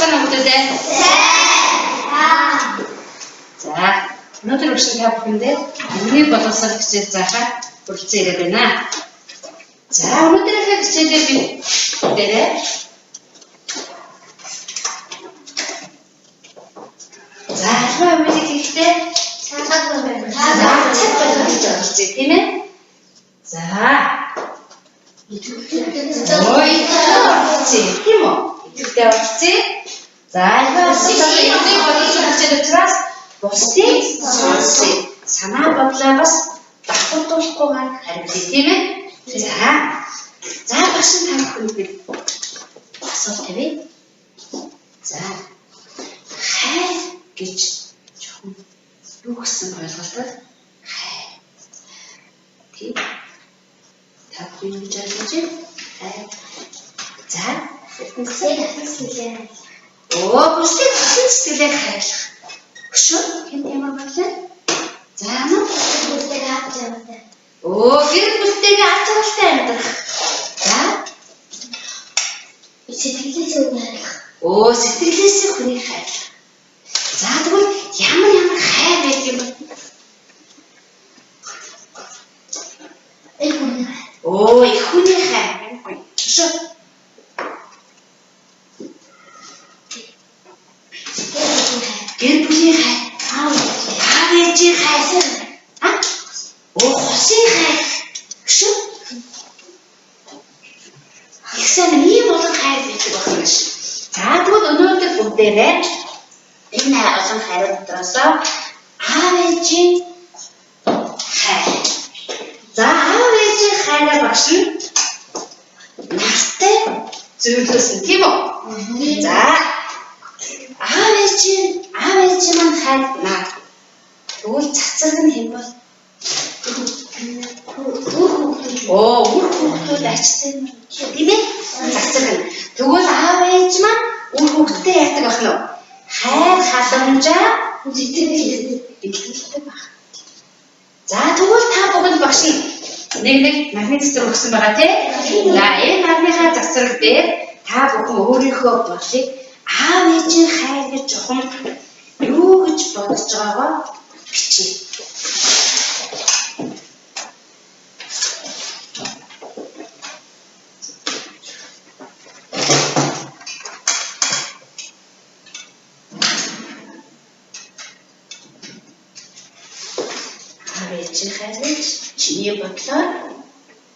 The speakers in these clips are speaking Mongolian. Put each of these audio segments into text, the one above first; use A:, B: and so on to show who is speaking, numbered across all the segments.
A: байна уу бүдээ? За, өнөөдөр өгсөн та бүхэндээ миний боловсрол хичээл заахаар хүрэлцэн ирээд байна. За, өнөөдрийнхээ хичээлээ би дээрээ за, албан хэмжээ хийхдээ цаг байна гэж оролцъё тийм ээ? За. Ой, тийм үү? Идэвхтэй оролцъё. За, албан хэмжээ боловсрол хичээл учраас бусдыг сонсъё. Санаа бодлоо бас давхардуулахгүйгээр хариулъя тийм ээ? За багш та бүхэнд би асуулт тавья. За. Хай гэж жоохон юу гэсэн ойлголтод хай. Тийм. Та бүхэн гэж ойлгож байна? Хай. За, бүтэнсээ хэлээ. Оо, бүсээ бүтэнсээ хайлах. Өшөө хэн ямар болов? За, мөн бүсээ авч яваа. Оо, гэр бүлтэйгээ авч явалтай амьдрах. За. Сэтгэлээсээ хүнийг. Оо, сэтгэлээсээ хүнийг хайлах. За, тэгвэл ямар хай байх юм бэ? Их хүний хай. Оо, их хүний хай. Шөө. Гэр бүлийн хай. Аав ээжийн хай. Оо, хосын хай. Шөө. Ихсэн ийм олон хай байдаг байна ш. За, тэгвэл өнөөдөр бүгдээрээ энэ олон хайрууд дотроос аав ээжийн хай. За, аав ээжийн хайраа багш нь настай зөвлөсөн тийм үү? За. Аав ээжийн маань хайр наа. Тэгвэл цацаг нь хэн бол? Оо, үр хүүхдүүд ачтай юм тийм ээ? Цацаг нь. Тэгвэл аав ээж маань үр хүүхдтэй яадаг байх нь вэ? Хайр халамжаа бэлтгэлтэй байх. За, тэгвэл та бүгд багш нэг нарны цэцэр өгсөн байгаа тийм. За, энэ нарныхаа цэцэр дээр та бүхэн өөрийнхөө бодлыг аав ээжийн хайр гэж чухам юу гэж бодож байгаагаа бичиж. Аав ээжийн хайр гэж чиний бодлоор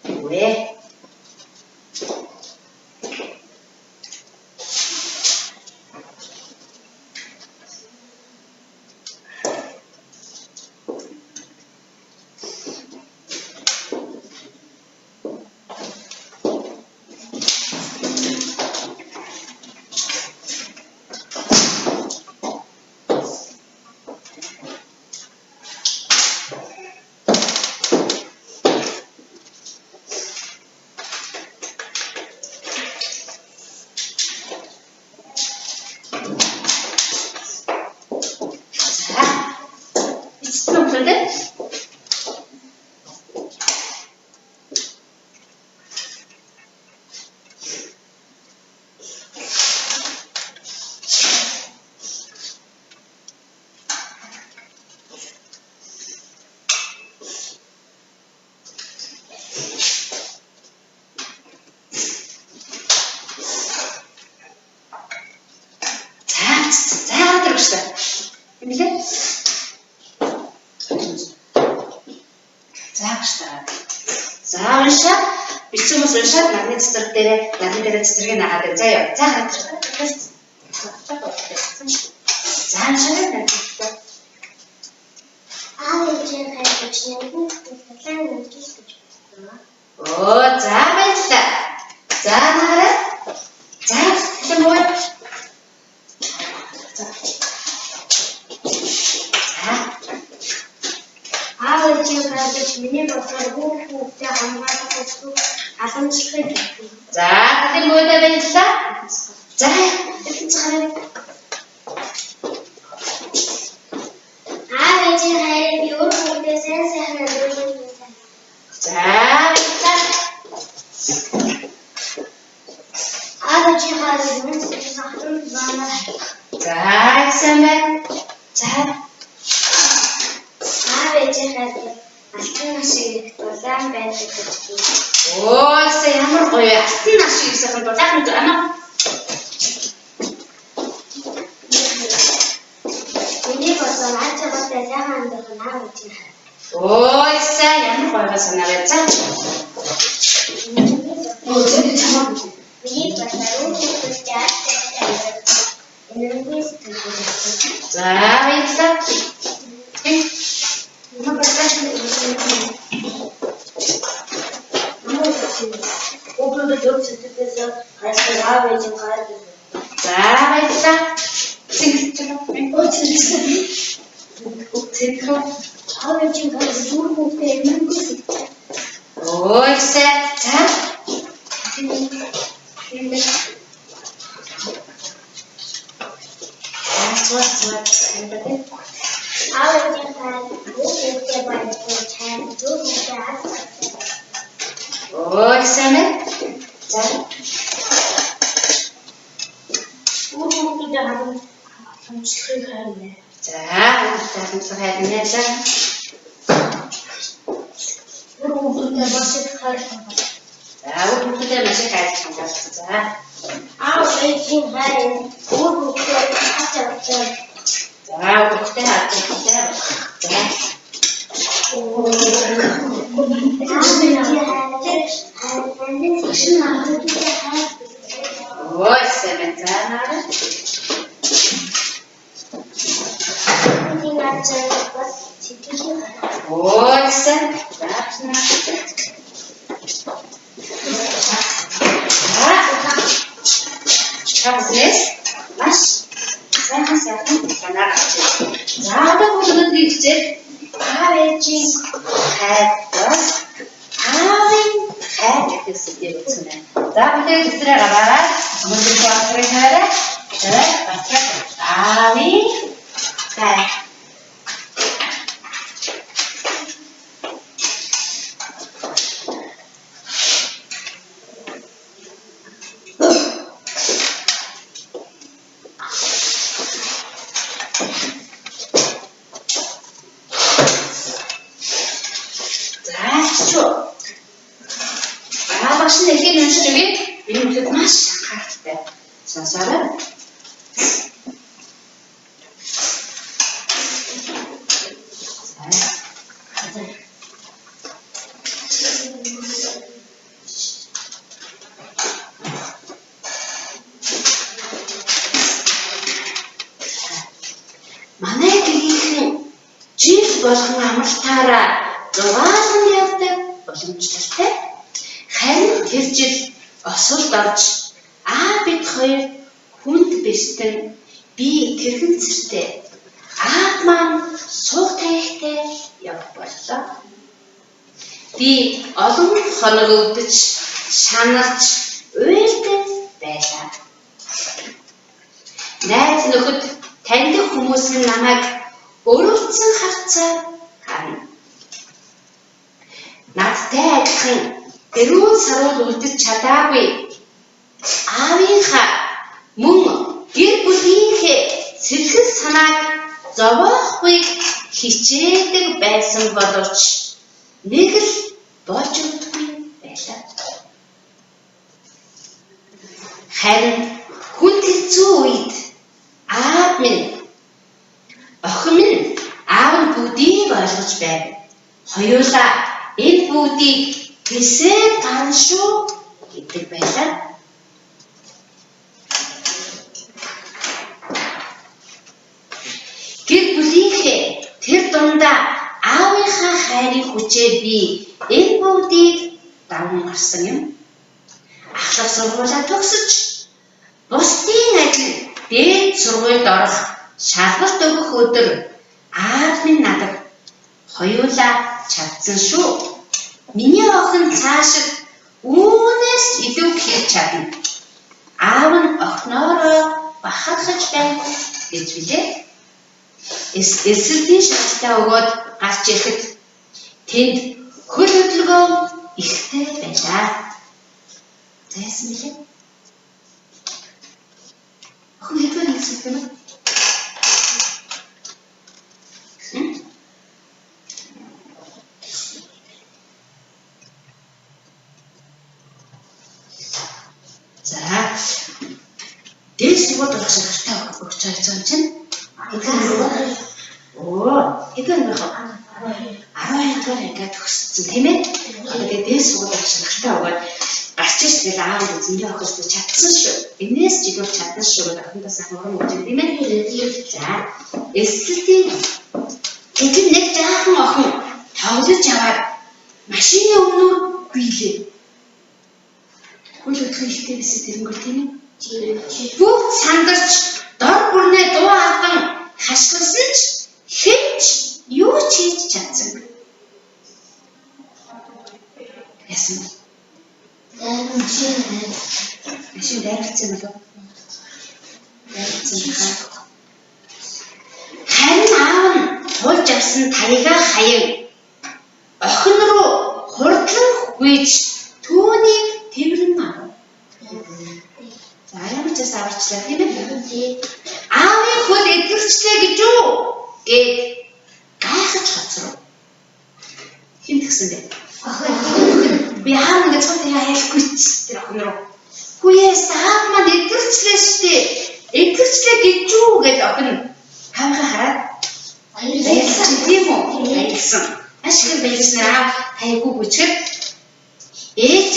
A: юу вэ? За, уншаа. Бичмээс уншаад нарны цэцэр дээр цэцэрийг наагаад. За яа. За хараад. За уншаа. Аав ээжийн хайр гэж юм. Талан үйлдэл гэж байна. Оо, за баярлалаа. За наарай. За, хэлэн боо. Аав ээжийн хайр гэж миний бодлоор хүүхдээ хамгаалах гэсэн халамжлахыг хэлдэг. За, хэлэн боо баярлалаа. За, хэлэн цаарай. Аав ээжийн хайрыг юу хүүхдээ сайн хандуулах. За, аав ээжийн хайрыг юу За сайн байна. За
B: аав ээжийнхээ алтан машиг дулаан байдаг гэж би.
A: ой сайн ямар гоё алтан ашиг сайхан дулаан байна.
B: Миний босон ачаагатай сайхан амдах аав ээжийнхээ.
A: ой сайн ямар гоё санаарай. За
B: Миний босон рүүхтэй ачаатай. Энэнгээс
A: за баярлалаа.
B: Ognuno deve ter certeza que as palavras de um cara
A: за баярлалаа.
B: Авэжин газ зүрхүүтэй мөнгөс.
A: ой сайн. За
B: Авэжин газ зүрхүүтэй байдаг чам зүрхүүтэй ас.
A: ой сайн. За
B: Зүрхүүтэй харин хамсрыг хайрна.
A: за таамаглах хайрна. За
B: Зүрхүүтэй машиг хайрна.
A: за бүгдээ маш их хайрлаа. За
B: Авэжин хайрна. Зүрхүүтэй ачаатай.
A: за бүгдээ хаатай. За ой сайн. За наа ой сайн. Чамснес маш сайхан санаа авч. За одоо бүгд ихтэй аавын хайртас аавын хайр гэсэн юм байна. За бүгд ихтэй гараад мөн баахрын хайраа аавын хайр. Багш нэхий нэмж өгье. Энэ бүтэд маш анхааралтай. Сонсоорой. Манай гэрийнхэн жил болгон амралтаараа 6 сар явдаг боломжтой. Харин тэр жил осолд орж бид хоёр хүнд бэстэн би тэрхэнцэртэй маань суух таягтай явах боллоо. Би олон хоног өвдөж шаналж уйлдаж байлаа. Найз нөхөд таньдаг хүмүүс нь намайг өрөвдсөн харцаа харна. Надтай адилхан дөрвөн сарууд үлдэж чадаагүй аавынхаа мөн гэр бүлийнхээ сэтгэл санааг зовоохгүйг хичээдэг байсан боловч нэг л болж өгдөггүй байлаа. Харин хүнд хэцүү үед аав минь охин минь аав нь бүгдийг ойлгож байв. Хоёулаа энэ бүгдийг тэсээ тань шүү гэдэг байлаа. Гэр бүлийнхээ тэр дундаа аавынхаа хайрын хүчээр би энэ бүгдийг даван гарсан юм. Ахлах сургуулаа төгсөж бусдын адил дээд сургуульд орох шалгалт өгөх өдөр аав минь надад хоёулаа чадсан шүү. Миний охин цаашид үүнээс илүү хийж чадна. Аав нь охиноороо бахархаж байна гэж билээ. Эсэлтийн шалтгаан өгөөд гарч ирэхэд тэнд хөл хөдөлгөөн ихтэй байлаа. Зайсан билээ. Охин хэдвэр систем. За дээс сууд болох шиг хартаа өгч байгаа юм чинь. Хэдэн байх вэ? 12 дахь ингээд төгссөн тийм ээ. Тэгээд дээс сууд болох шиг хартаа өгөөд гарч иш тэгээд аав зөндөө охиос чадсан шүү. Энээс ч илүү чадсан шүү гэдэг охинтоо сайн урам өгч тийм ээ. За эсэлтийн эдгээр нэг жаахан охин тоглож аваад машины өмнөр биелээ. Хөл өтгөн ихтэй байсан тэрнгүүр тийм ээ. Бүгд сандарч дор бүрнээ дуу алдан хашгирсан ч хэмч юу ч хийж чадсан. Яасан бэ? Машин дайрцсан болов. Харин аав нь хулж авсан таягаа хаяв. Охин руу хурдлан гүйж түүнийг тэрэн авав. За ямар ч бас аварчлаа тийм ээ. Аавын хөл эдгэрчлээ гэж үү? Гэд гайхаж хоцров. Хин тэгсэн бэ? Би аав нэг цогт яахгүй ч тэр охин руу. Хүүяс аав маань эдгэрчлээ штэ. Эдгэрчлээ гэж үү гэд охин хаанхаа хараад баярлсан тийм үү? Баярлсан. Ашиг баярлсан аав хайгуу бүчгэд ээж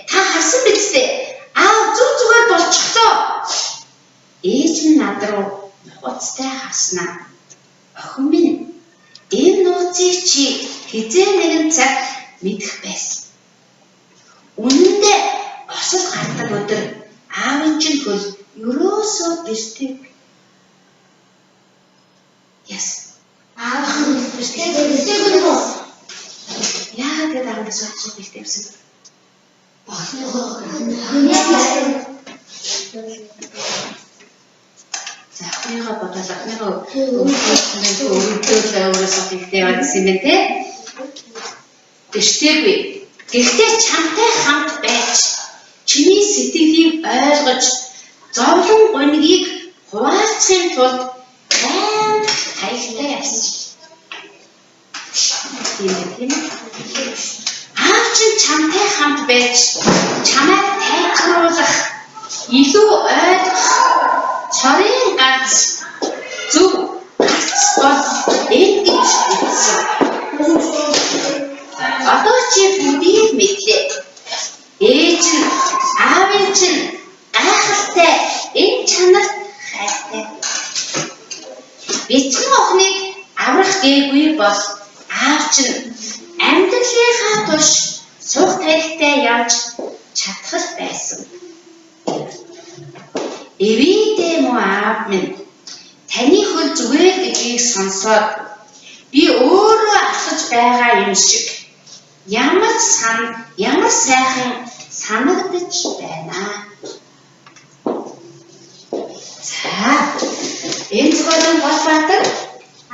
A: та харсан биз дээ? Аав зүгээр болчихлоо. Ээж минь над руу нууцтай харснаа. Охин минь энэ нууцыг чи хизээ нэгэн цаг мэдэх байсан. Үнэндээ осол гардаг өдөр аавын чинь хөл ерөөсөө бэртэг. Яс. Аавын бэртэг үү? Яа гэдэг аавын сууч бэртэгсэн. За хөөе бодоод ахныгаа өөрөөсөө ихтэй байсан юм те. Тэштэйгүй. Гэхдээ чамтай хамт байж чиний сэтгэлийг ойлгож зовлон гонгийг хуваалцахын тулд байн хайртай явсан. Тийм. Аав чинь чамтай хамт байж чамайг тайвшруулах илүү ойлгох цорын ганц зөв гарц бол энэ гэж хэлсэн. Одоо чи бүгдийг мэдлээ. Ээж нь аавын чинь гайхалтай энэ чанарт хайртай. Бяцхан охиныг аврах гээгүй бол аав чинь амьдралынхаа туш сух таягтай явж чадах байсан. Эвидээ муу аав минь таны хөл зүгээр гэдгийг сонсоод би өөрөө алхаж байгаа юм шиг ямар сайхан санагдаж байна. За энэ зөвхөн Болбаатар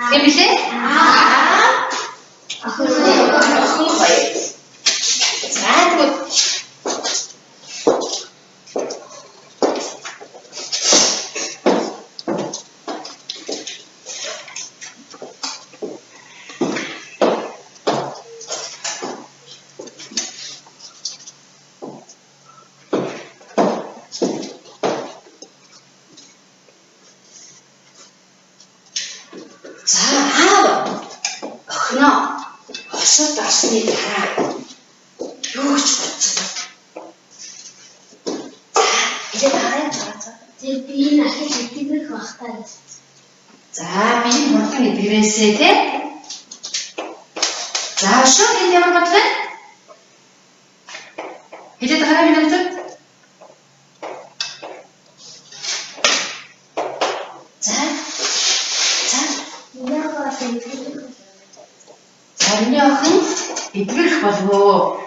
A: тийм билээ? Охин гоё. За тэгвэл осод асны дараа юу ч бодсон. За хараа цаацаа.
B: Тэр би нахад итгэх багтаа гэж.
A: За би мурдан итгэвэсээ те. За шууд энэ ямар бодлоо? Хэлээд хараа минь өгдөг. За Зарны охин итгэх болов.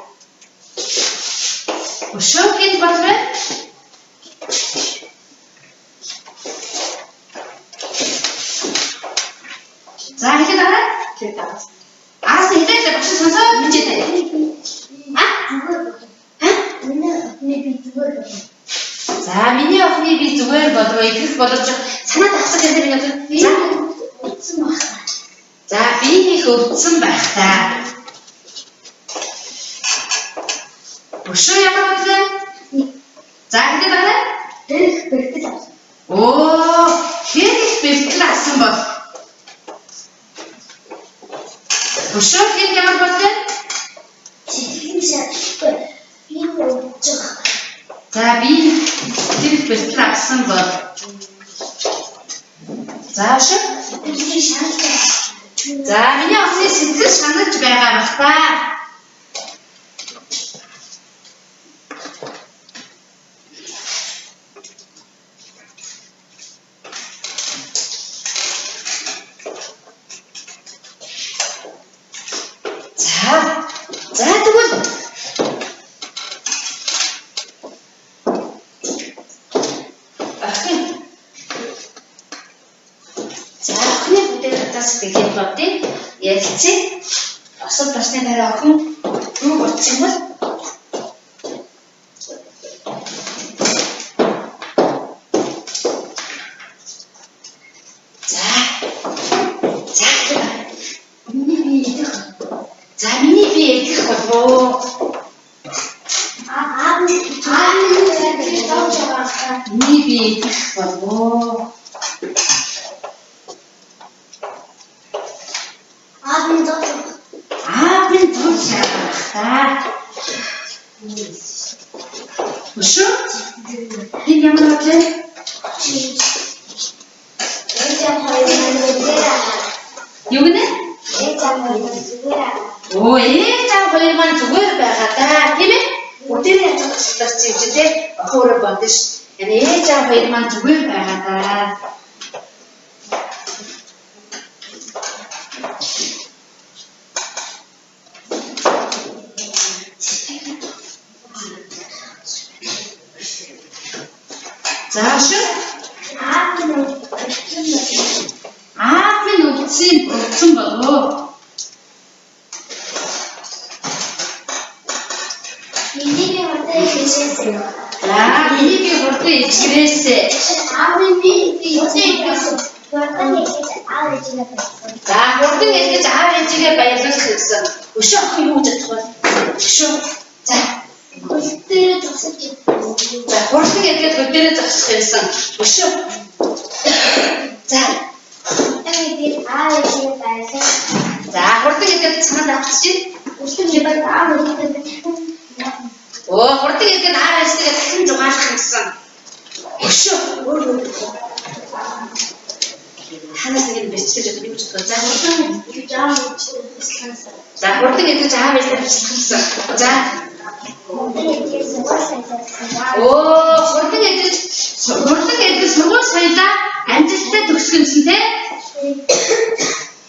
A: Өшөөгийн болов. За хэлээд хараа. Хэлээд хараа. Аас хэлээд багш сонсоод мэдээд. Миний би зүгээр байна. За миний охины би зүгээр болов идэх боловч санаа тасах гэдэг нь
B: Би утсан байна.
A: за би их өвдсөн байх та. Өшөө ямар бодлоо? За гэдэг байна.
B: Дэрх бэлтгэл авсан.
A: Оо, хэн их бэлтгэл авсан бол. Өшөө хэн ямар бодлоо?
B: Сэтгэлийн шаттай. Би утсан.
A: За би тэр бэлтгэл авсан бол. За өшөө.
B: Сэтгэлийн шаттай.
A: За миний охины сэтгэл шанаж байгаа бах та. За тэгвэл ахын за охины бүтээгдэхүүнээс тэгээд бодъё. Ярилцъя. Осол басны дараа охин рүү болчих юм бол миний бие идэх болов. Миний бие идэх болов. Аавын тул шаарах та. Өшөө? Хэн ямар бодлоо? Юу гэнэ? Оо, та хоёр маань зүгээр байгаа та. Тийм ээ? Өдөрөө язгахлаар чивжтэй охиороо бодно ш. Энэ та хоёр маань зүгээр байгаа та. Заашаа Аавын өвдсөн болов.
B: Миний хурдан ичгэрээсээ.
A: За миний хурдан ичгэрээсээ.
B: Аавын би ичгэрээсээ. Хурдан ичгэрээс аав ичгэрээ.
A: За хурдан ичгэрээс аав ичгээ баярлах гэсэн. Өшөө охин юу гэж бодох вэ? Өшөө. За
B: Хөдөлтөөр зогсож.
A: за хурдан ичгээд хөдөлтөөр зогсох гэсэн. Өшөө. За
B: би аав ичгээ баярлах.
A: за хурдан ичгээд санаад авчихъя.
B: Өшөө би аав ичгээ.
A: Оо хурдан ичгээд аав ичгээ дахин зугаалах гэсэн. Өшөө. Ханаас нэг бэлтгэж өгөх юм чинь. За хурдан
B: гэж аав ичгээ.
A: за хурдан ичгээд аав ичгээ бичлэх гэсэн. За Оо хурдан ичгээд сургууль соёлоо амжилттай төгсгөнсөн те.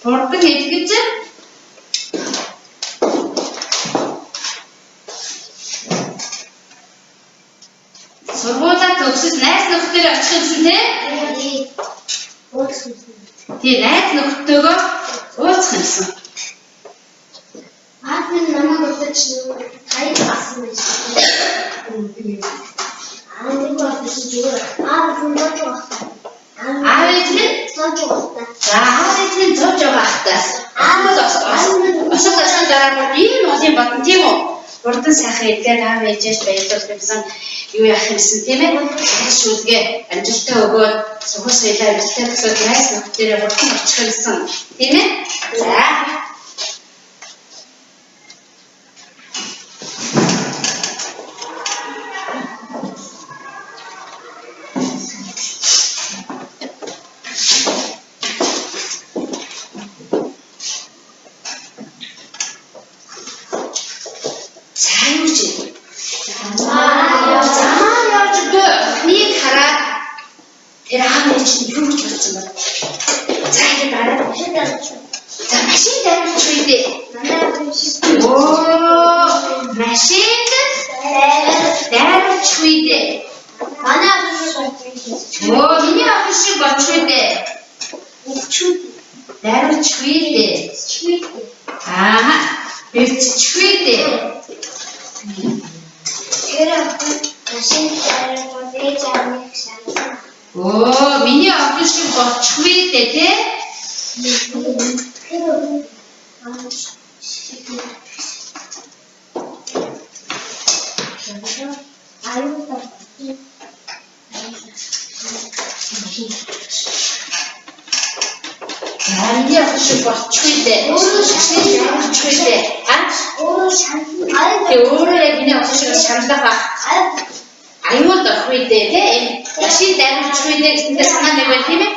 A: Хурдан ичгэж сургуулаа төгсөж найз нөхдөд очих гэсэн те. Тий найз нөхдөөгөө уулзах юмсан.
B: Аав минь намайг удаж хайр авсан байж. Аав минь бодож зүгээр. Аав минь бодож байна.
A: Аав ичгээ
B: Зооч байна.
A: за аав ичгээ зоож байгаа хта. Осол басны дараа ийм олон бодно тийм үү? Хурдан сайхан идгээд аав ээжээс баярлуулах гэсэн юу яах юмсан тийм ээ? Шүлгээ амжилтаа өгөөд сургууль соёлоо амжилттай төгсөөд найз нөхдөдөө хурдан очих юмсан тийм ээ? За тэр аав ээж нь юу гэж бодсон бэ? За ингэ дараа за машин дараач үйдээ. Оо машин дараач үйдээ.
B: Манай аав шиг бодчих.
A: Оо миний аав шиг бодчих үйдээ. Дараач үйдээ. Аа бэлчих үйдээ.
B: Тэр машин ээж аавыг шаардсан.
A: Оо, миний охин шиг болчихвээ дээ, тэ? Миний охин шиг болчихвээ дээ. Өөрөө шиг болчихвээ дээ.
B: Өөрөө шаардсан.
A: Тэ өөрөө яг миний охин шиг шаналдах ба. Аюул дохвээ дээ, тэ? Машин дамжчихвээ дээ гэсэндээ санаа нэг байл тийм ээ?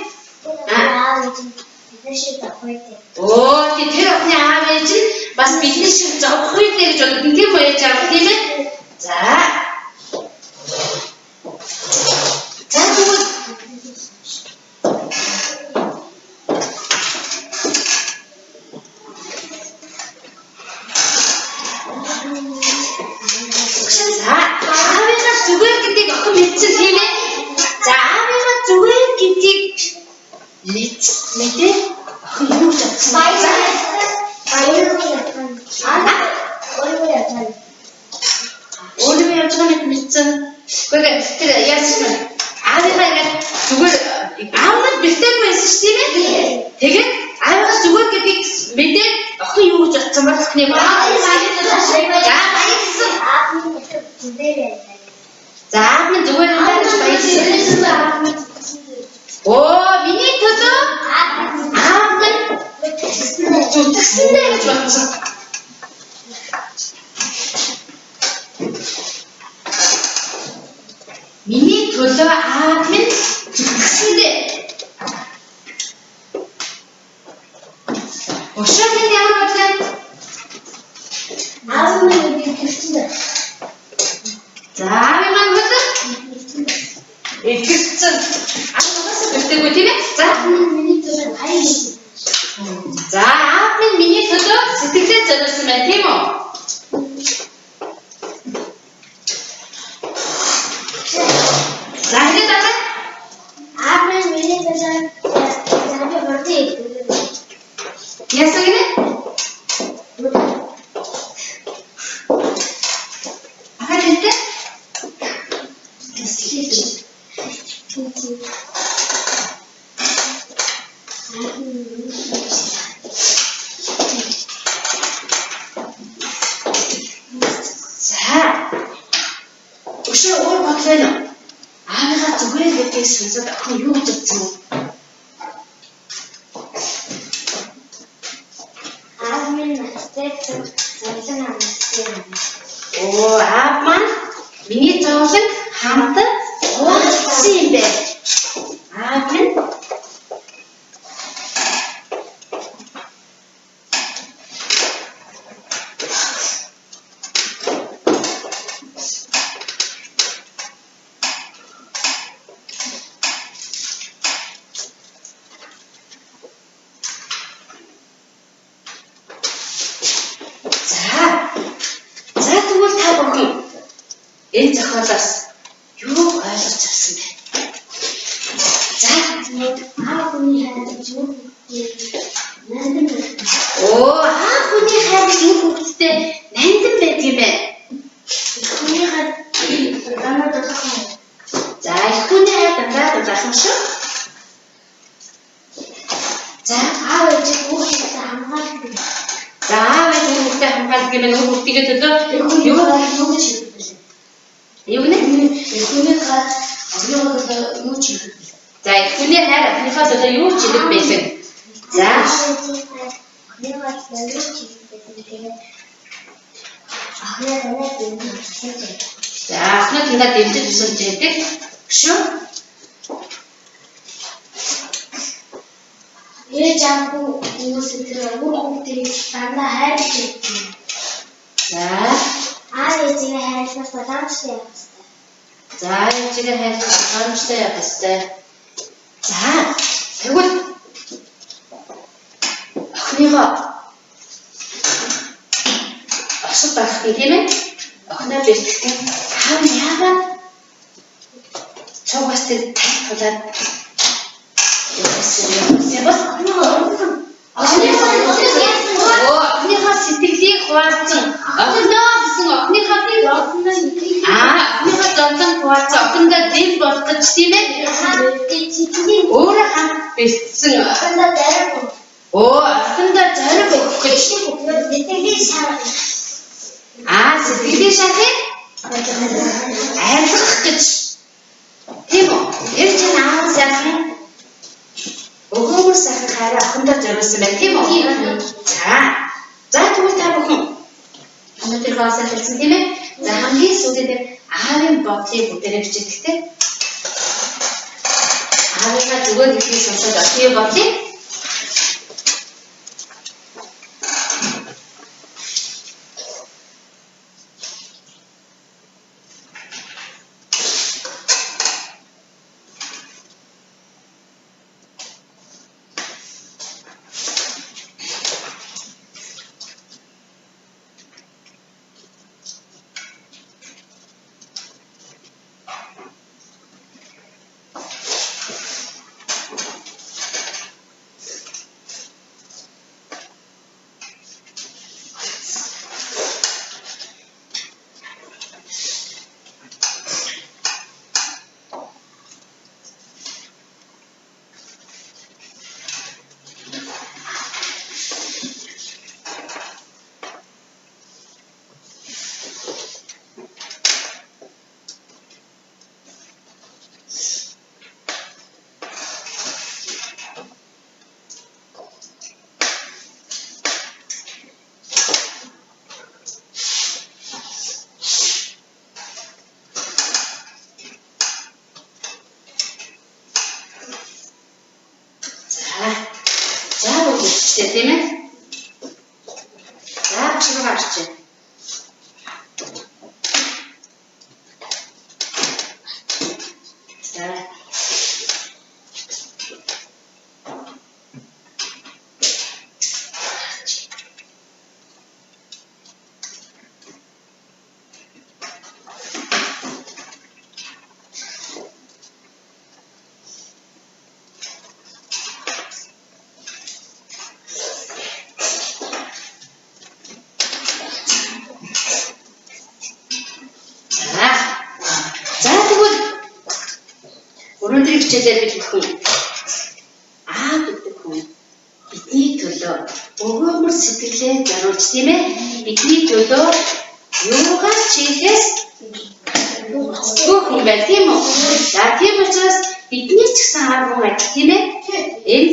A: Оо, тэр охины аав ээж нь бас бидний шиг зовхгүй дээ гэж боддог тийм үү ээж аав тийм ээ? За. За тэгвэл аавынхаа зүгээр гэдгийг охин мэдсэн тийм ээ? За аавынхаа зүгээр гэдгийг мэдээ охин юу ч чадсан. Өөрөө яаж байгаа мэдсэн. Гэхдээ тэр яасан юм. Аавынхаа ингээд зүгээр аав нь бэлдээгүй байсан шүү дээ тийм ээ? Тэгээд аавынхаа зүгээр гэдгийг мэдээ охин юу гэж бодсон бол охины За аав нь зүгээр надад гэж баярлсан. Оо, миний төлөө аав нь зүтгэсэндээ гэж бодсон. Миний төлөө аав минь зүтгэсэндээ. Ошоо минь ямар бодлоо?
B: Аав минь зүтгэсэндээ.
A: За аав маань бодлоо? Итгэсэн. Ааваас бэлдээгүй тийм ээ? За
B: миний төлөө хайр.
A: За аав минь миний төлөө сэтгэлээ зориулсан байна тийм үү? За хэлээд байгаа.
B: Аав минь миний төлөө заавал бордыг.
A: Яасан гинэ? Ахад хэлтэй? Өшөө өөр бодлоо нэ. Аавынхаа зүгээр гэдгийг сонсоод охин юу гэж бодсон бэ?
B: Аав минь настай зовлон амтсан.
A: Оо, аав маань миний зовлон хамт уулзсан юм бэ. Аав минь тэгвэл та бүхэн энэ зохиолоос юу ойлгож авсан бэ? За
B: аав хүний хайр юу нандин.
A: Оо, аав хүний хайр юу хөвгттэй нандин байт юм бэ?
B: Хүний хайр дандаа дулаахан.
A: За хүний хайр дандаа дулаахан шүү. За
B: аав ээж хүүхдээ хамгаалдаг.
A: За аав ээж хүүхдээ хамгаалдаг юм уу? Хүүхдийн төлөө
B: юу гэж хэлдэг.
A: Юу нэ?
B: Хүний хайр охиныхоо юу ч хэлдэг.
A: За хүний хайр охиныхоо төлөө юу ч хэлдэг байсан. За
B: охиныхоо төлөө юу ч хэлдэг. Ахнаа танаа дэмжиж.
A: За ахнаа танаа дэмжиж тусалж яадаг шүү.
B: Ээж аав хүмүүсээ тэр хүүхдийг дандаа хайрлаж байдаг.
A: За
B: аав ээжийг хайрлах боломжтой явах хэрэгтэй.
A: За ээжийг хайрлах боломжтой явах хэрэгтэй. За тэгвэл охиныхоо осол байх тийм ээ? Охиноо бэлтгэх аав нь яагаад цугаас тэр тал тулаад охиныхоо сэтгэлийг хуваалцсан. Охиноо гэсэн охиныхоо зовлон зориулж тийм ээ. Өөрөө хамт бэлдсэн. Охиндоо зориг өгөх гэж. Сэтгэлийн шахыг айлгах гэж. Тийм үү? Тэр чинь аав сайхан өгөөмөр сайхан хараа охиндоо зориулсан байна тийм үү? За тэгвэл та бүхэн өнөөдөр хаосаа хэлсэн тийм ээ? За хамгийн сүүлдээ аавын бодлыг бүгдээрээ бичигдэхтэй. Аавынхаа зүгээр хэлхийг сонсоод охины бодлыг тийм ээ. За чиг гарч. За. Өнөөдрийн хичээлээр бид бүхэн гэдэг хүн бидний төлөө өгөөмөр сэтгэлээ зориулж тийм ээ бидний төлөө юугаар ч хийхээс бүх юм байна тийм үү? За тийм учраас бидний ч гэсэн аав хүн адил тийм ээ энэ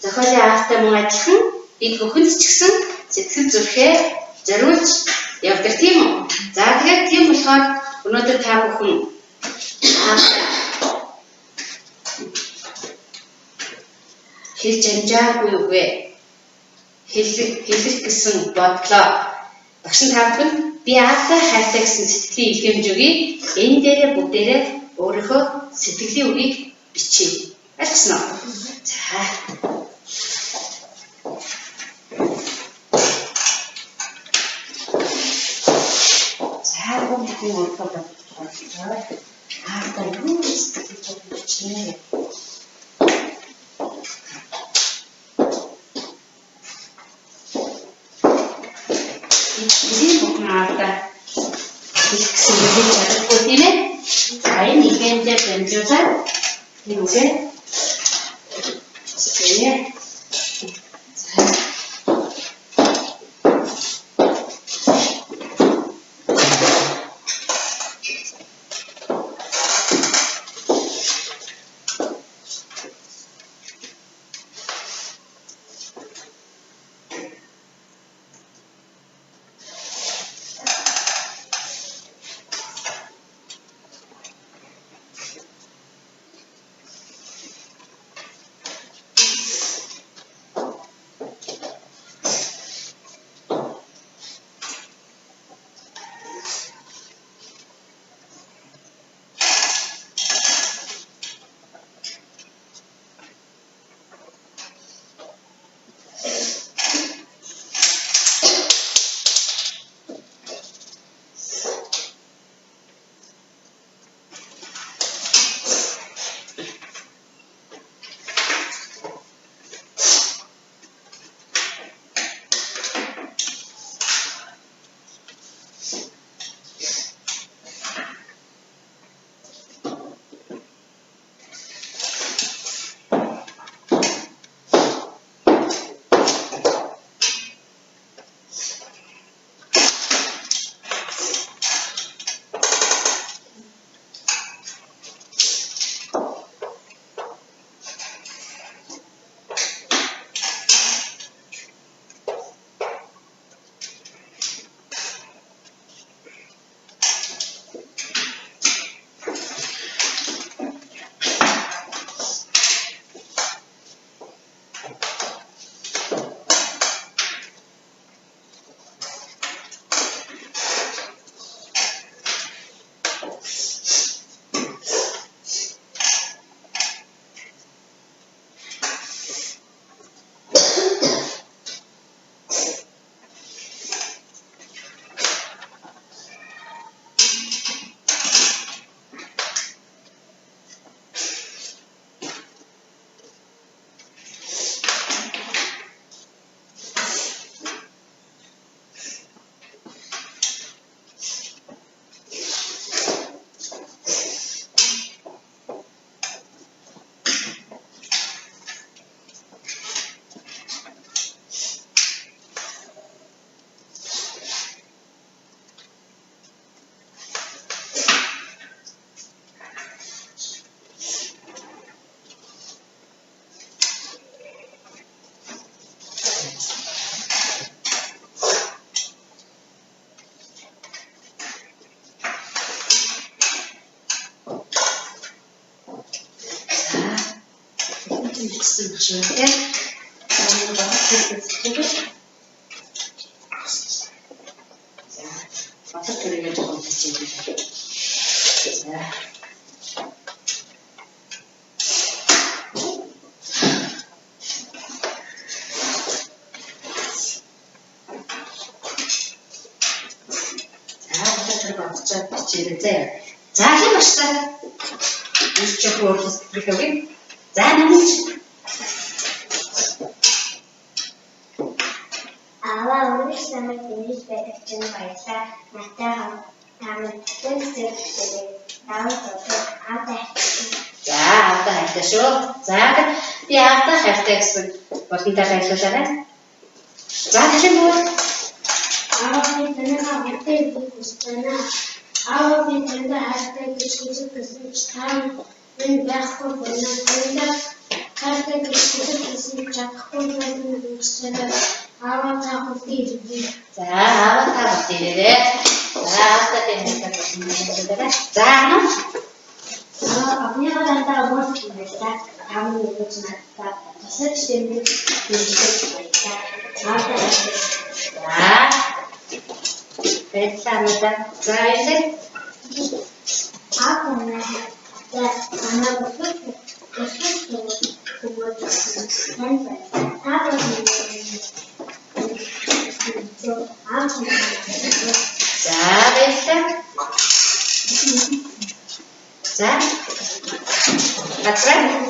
A: зохиолын аавтай мөн адилхан бид бүхэнд ч гэсэн сэтгэл зүрхээ зориулж явдаг тийм үү? За тэгээд тийм болохоор өнөөдөр та бүхэн хэлж амжаагүй үгүй хэлэх гэсэн бодлоо багш та бүхэн би аавтай хайртай гэсэн сэтгэлийн илгээмж өгье энэ дээрээ бүгдээрээ өөрийнхөө сэтгэлийн үгийг бичье альцсан уу за бүгд өөрийнхөө бодлоо аавтай юу сэтгэлийн бичнэ ini bukan apa sebagai cara putihnya lain ikan dan juga juga sebenarnya хэмжсэн биш үү те. Энэ багт хэлдэг. За, батар төрөйг жоохон хийчихье. За. За тийм баштаа. Үс чих өөрөөс хэлээгүй. За намж.
B: Аваа өөрөөр самай дэмж байдаг чинь баялаа. Натаа хамт тэнцээ. За
A: аваа хайртай шүү. За би аваа хайртай гэсэн болонтой байлуулаарай. За тийм үү.
B: аваа би танаа бүтээл хүстэна. аваа би танаа хайртай гэж хэлсэн чинь энэ байхгүй байна. хайртай гэж хэлсэн чадахгүй байна гэсэн аваа та бүтээл.
A: За аваа та бүтээлээ. За аваа тэнцээ болсон. За нөө.
B: अपने वाला बहुत मिलता हम लोग सुनाता सब से मिलता
A: पैसा जाए
B: आप खाना बहुत
A: That's right.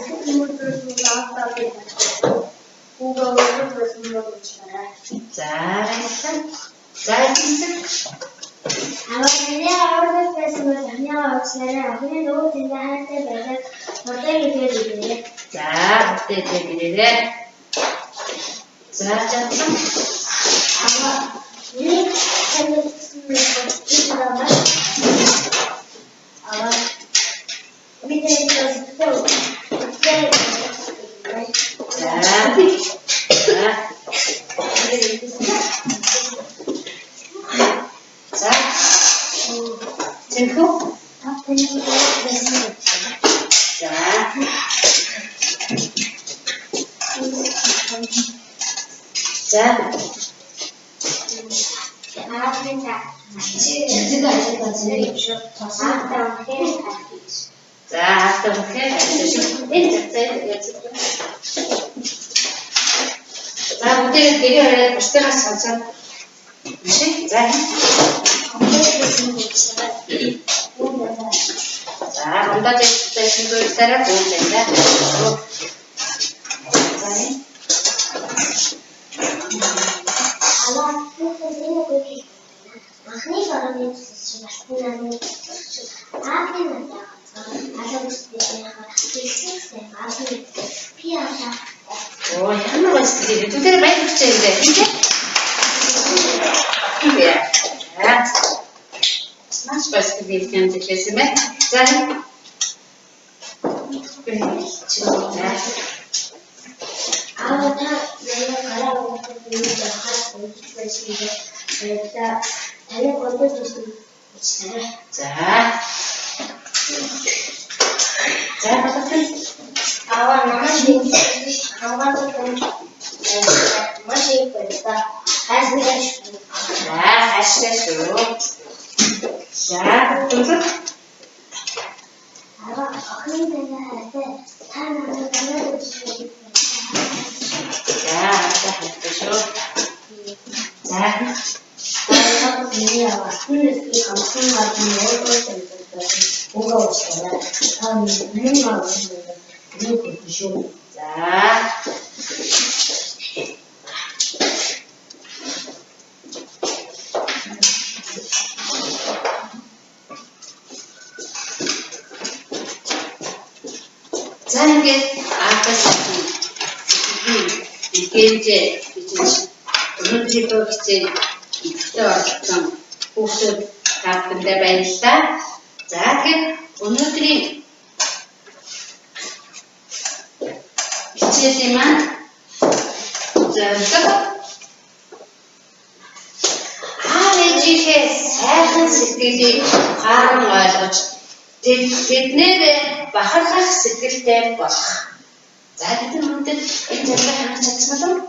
A: За бид нар өнөөдөр энэ жаргалыг харах чадсан болов уу?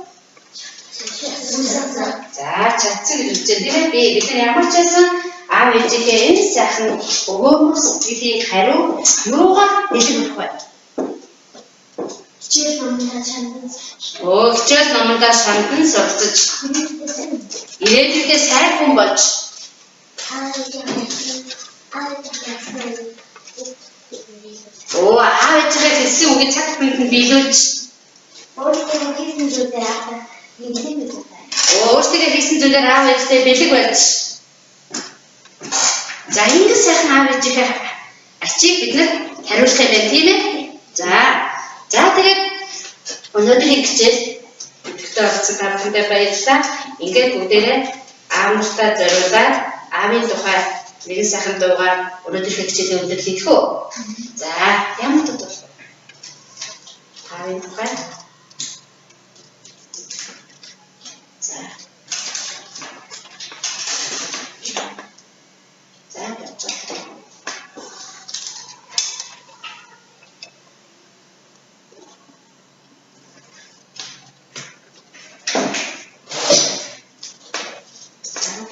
A: За чадсан гэж үзсэн тийм ээ. Бид нар ямар ч байсан аав ээжийнхээ энэ сайхан өгөөмөр сэтгэлийн хариу юугаар нэлээд өгөх вэ?
B: Хичээл номдоо шандан
A: Хичээл номдоо шандан суралцаж ирээдүйдээ сайн хүн болж аав ээжийнхээ хэлсэн үгийг цаг бүхэнд биелүүлж
B: өөртөө хийсэн зүйлээр аав нэгэн гэж байна.
A: өөртөө хийсэн зүйлээр аав ээжтэй бэлэг болж. За ингэ сайхан аав ээжийнхээ ачийг бид нар хариулах юм байна тийм ээ. За тэгээд өнөөдрийн хичээл өдөртөө олцсон та бүхэндээ баярлалаа. Ингээд бүгдээрээ аав нартай зориулаад аавын тухай нэгэн сайхан дуугаар өнөөдрийн хичээлийн өндөр хийх үү? За ямар дуу вэ? Аавын тухай. За.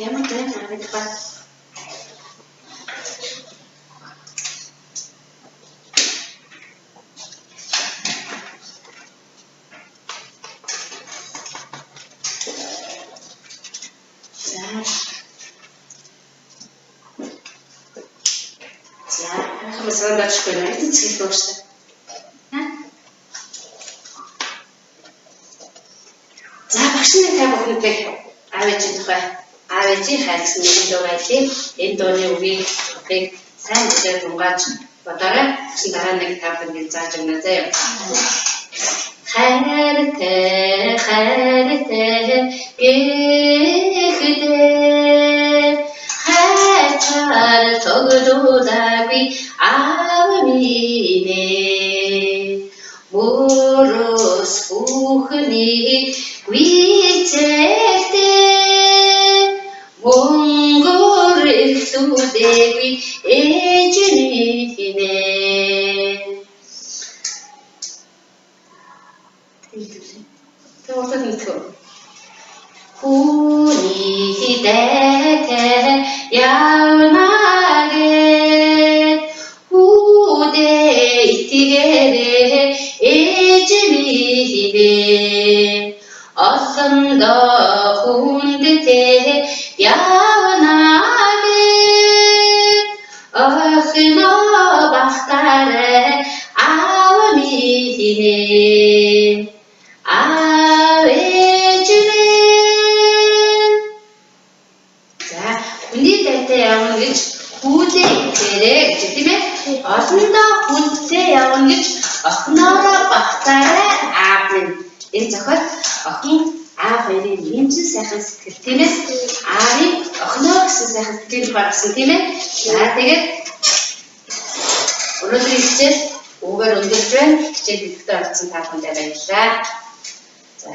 A: Ямар дуу аавын тухай? Санаа дашгүй нэ эцэг дууштай. За багш нар та бүхэндээ аав ээжийн тухай аав ээжийн хайрсан нэгэн дуу байлээ. Энэ дууны үгийг сайн үзээд унгааж бодоорой. Тэгсэн дараа нэг та бүхэнд зааж өгнө заяа. хайртай гэхдээ хайчаар тогтоодагүй аав минь мөрөс бүхний гүйцэхдээ монгор ихлүүдэгүй ээж минь Хүний дэхэ явнагэ үдэ итгэрэ эжмибэ олондоо хүндтэй явнагэ охиноо бахтарэ аав минь аав ээжмээ. За хүний дэхэ явна гэж хүлээ ирээ гэж тийм ээ. Олондоо хүндтэй явна гэж охиноороо бахтарэ аав минь. Энэ зохиол охин аав хоёрын нэмсэн сайхан сэтгэл тийм ээ. Аавын охиноо гэсэн сайхан сэтгэл гаргасан тийм ээ. За тэгээд өнөөдрийн хичээл үгээр өнгөрч байна. Хичээл өгдөө орсон та бүхэндээ баярлалаа. За